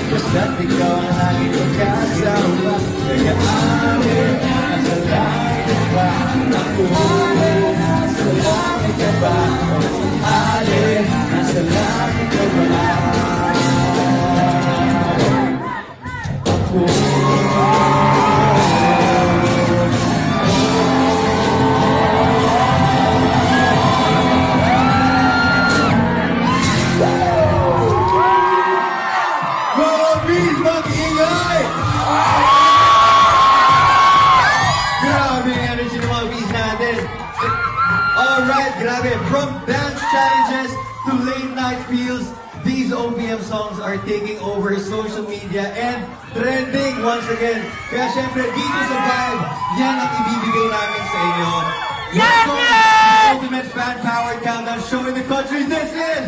Basta't ikaw ang lagi kong kasama. Kaya amin, nasa langit ka ba? Ako, nasa langit ka ba? Alin, nasa langit ka ba? Ako, alright, grabe. From dance challenges to late night feels, these OPM songs are taking over social media and trending once again. Kaya syempre, dito sa Vibe, yan ang ibibigay namin sa inyo. Let's go! The ultimate fan-powered countdown showing the country this is...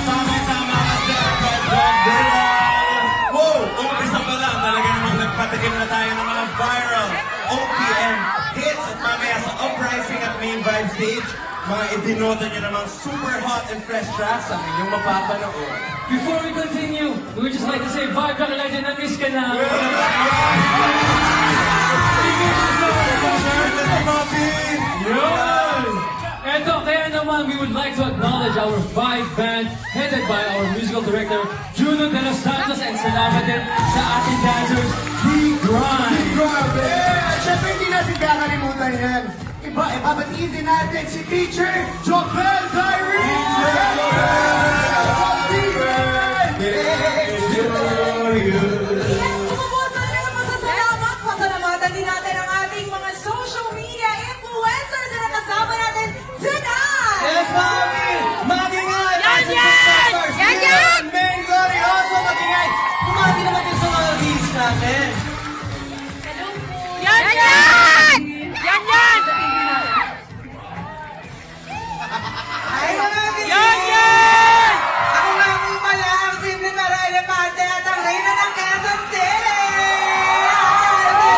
Tama-tama ka sa Rodrilla! Wow! Umpisa pa lang, talaga namang nagpatikim na tayo ng mga viral OPM hits at mamaya sa Uprising at Main Vibe stage, mga idinota nyo namang super hot and fresh tracks ang inyong mapapanood. Before we continue, we would just like to say, Vibe ka na dyan, na-miss ka na. Eto, kaya naman, we would like to acknowledge our Vibe band headed by our musical director, Juno De Los Santos, and salamat din sa ating dancers, D-Grind. Grabe! Siyempre, hindi natin kakalimutan yan. Ibabatiin din natin si Teacher Jobel Diary! Pasalamatan din natin ang ating mga social media influencers na nakasama natin tonight! Yes, Mami! Magingay! Yan, yan! Yan, yan! Main Glory also magingay! Kumati naman din sa mga leads natin. Yan, yan! Yan, yan! Ay, mga leads! Yan, yan! Ako nga po pala ang simple pero elepante at ang reyna ng Quezon City!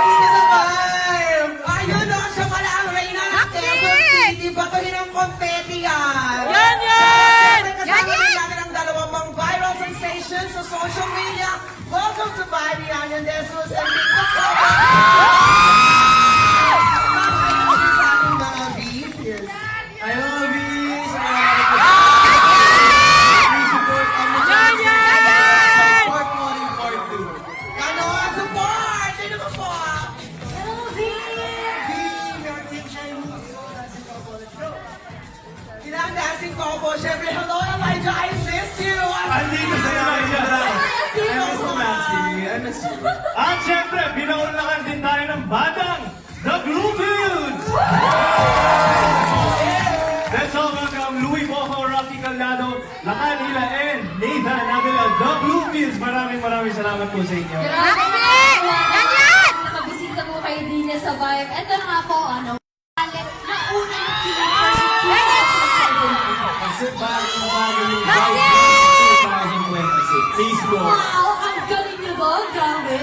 Dito sa Vibe! Ayun o, siya pala ang reyna ng Quezon City! Batuhin ang confetti yan! Yan, yan! Siyempre kasama din natin ang dalawang mga viral sensations sa social media. Welcome to Vibe, Yan and Jesus and TikTok! Sa ating mga bees. Ay, mga bees! Support ang support mo rin part 2. Ano? Support! Sino ba po? Sila ang dancing combo. Siyempre, hello Elijah, I miss you! Andito sa Elijah! I miss you. At syempre, pinaulakan din tayo ng bandang The Bluefields! Let's all welcome Louie Bojo, Rocky Caldado, Lakan Hila, and Nathan Avila, The Bluefields. Maraming salamat po sa inyo. Nakabisita po kayo din sa Vibe. Ito na nga po, na una yung Kasi bago yung Vibe 2026. Facebook. wow, ang galing niyo doon, grabe.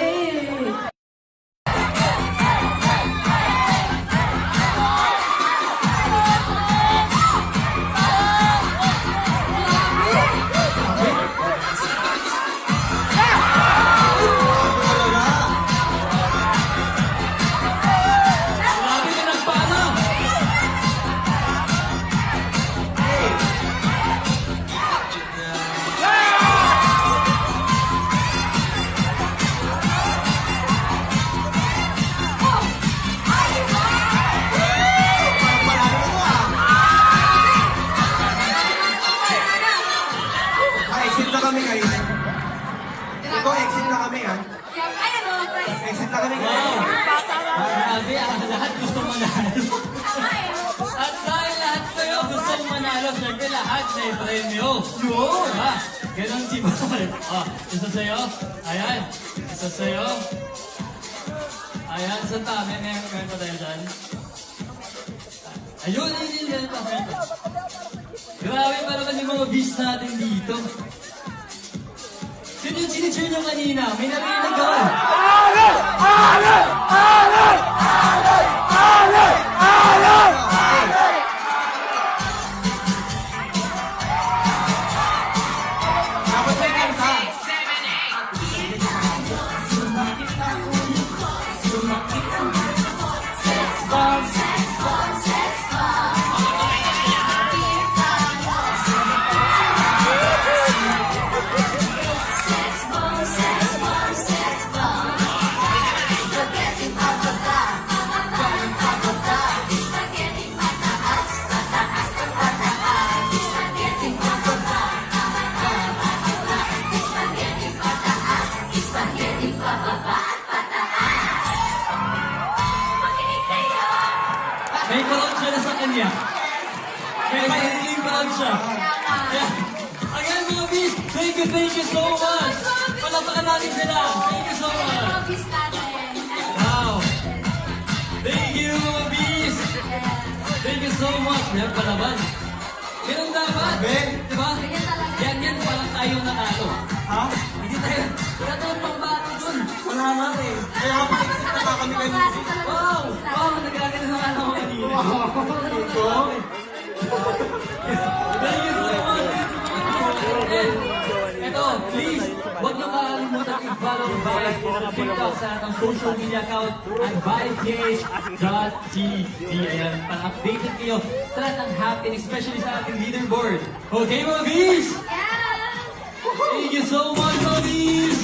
Grabe na nagpana. kami guys. Ito, exit na kami ha. Ay, ano, pre? Exit na kami guys. Wow! Grabe, lahat gusto manalo. At dahil lahat kayo gusto manalo, syempre lahat may premyo. Yun! Diba? Ganon si Boy. Oh, isa sa'yo. Ayan. Isa sa'yo. Ayan, saan ta? Meron pa tayo dyan. Ayun, yun. Grabe pa naman yung mga beast natin dito. Sino yung sinitsure nyo kanina? May narinig ako. Dapat may kanta. May crowd siya na sa kanya. May sariling crowd siya. Ayan. Ayan mga beast, thank you so much. Palapakan natin sila. Thank you so much. Obvious natin. Wow. Thank you mga beast. Thank you so much. Meron palaban. Ganun dapat. Diba? Ganyan talaga. Yan, parang tayong natalo. Ha? Hindi tayo. Wala tayong pangbato dun. Wala nga eh. Kaya kapag exit na nga kami kanina. Wow! Wow! Nagkakaroon na nga ako kanina. Thank you so much. And, eto, please, huwag niyo makalimutan i-follow Vibe sa TikTok sa atong social media account at vibepage.tv. Ayan, para-updated kayo sa lahat ng happening, especially sa ating leaderboard. Okay, mga bees? Yes! Thank you so much, mga bees!